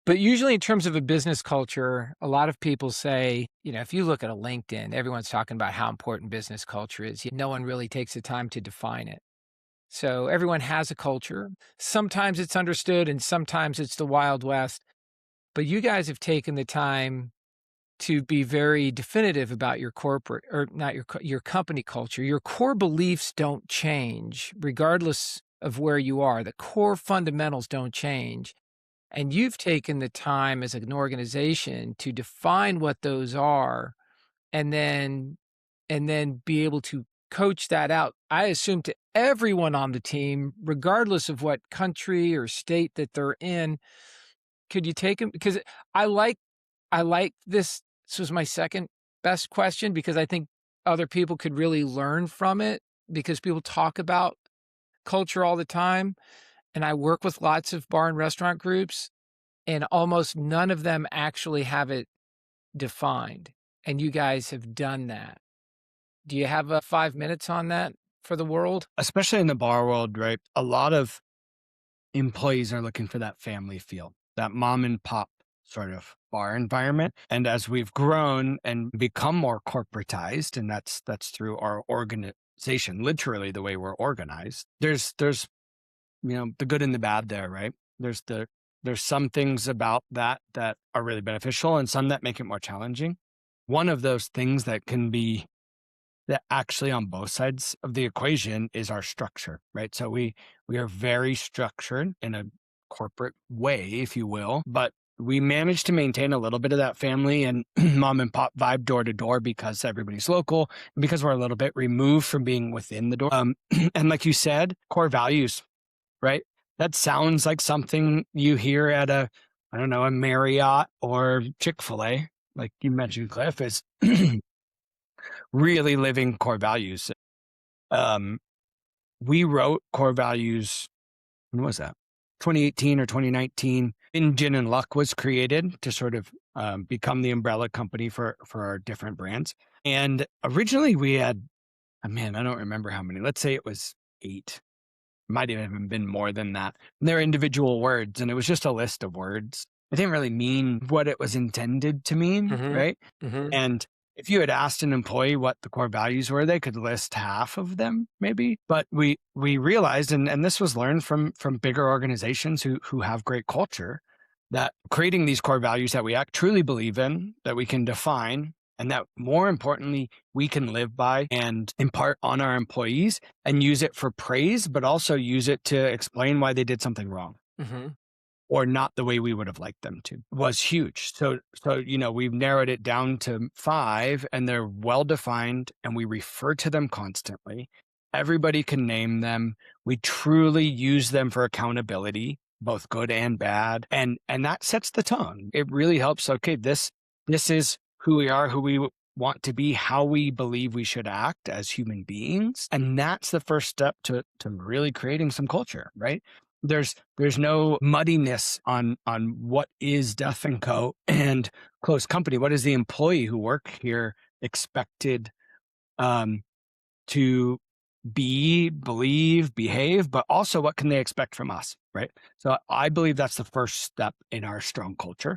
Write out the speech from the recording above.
But usually in terms of a business culture, a lot of people say, if you look at a LinkedIn, everyone's talking about how important business culture is. No one really takes the time to define it. So everyone has a culture. Sometimes it's understood and sometimes it's the Wild West. But you guys have taken the time to be very definitive about your corporate or not your company culture. Your core beliefs don't change regardless of where you are. The core fundamentals don't change. And you've taken the time as an organization to define what those are and then be able to coach that out, I assume, to everyone on the team, regardless of what country or state that they're in. Could you take them? Because I like this. This was my second best question because I think other people could really learn from it because people talk about culture all the time. And I work with lots of bar and restaurant groups, and almost none of them actually have it defined. And you guys have done that. Do you have 5 minutes on that for the world? Especially in the bar world, right? A lot of employees are looking for that family feel, that mom and pop sort of bar environment. And as we've grown and become more corporatized, and that's through our organization, literally the way we're organized, there's the good and the bad there, right? There's some things about that are really beneficial and some that make it more challenging. One of those things that actually on both sides of the equation is our structure, right? So we are very structured in a corporate way, if you will, but we managed to maintain a little bit of that family and mom and pop vibe door to door because everybody's local and because we're a little bit removed from being within the door. And like you said, core values, right? That sounds like something you hear at a Marriott or Chick-fil-A, like you mentioned, Cliff, is really living core values. Um, we wrote core values, when was that? 2018 or 2019. Gin and Luck was created to sort of become the umbrella company for our different brands. And originally we had, I don't remember how many. Let's say it was 8. Might have even been more than that. And they're individual words, and it was just a list of words. It didn't really mean what it was intended to mean, Mhm. right? Mhm. And if you had asked an employee what the core values were, they could list half of them, maybe. But we realized, and this was learned from bigger organizations who have great culture, that creating these core values that we truly believe in, that we can define, and that more importantly, we can live by and impart on our employees and use it for praise, but also use it to explain why they did something wrong Mhm. or not the way we would have liked them to, was huge. So, we've narrowed it down to 5 and they're well defined and we refer to them constantly. Everybody can name them. We truly use them for accountability, both good and bad. And that sets the tone. It really helps. Okay, this is who we are, who we want to be, how we believe we should act as human beings. And that's the first step to really creating some culture, right? There's no muddiness on what is Death and Co. and close company. What is the employee who work here expected um, to be, believe, behave, but also what can they expect from us, right? So I believe that's the first step in our strong culture.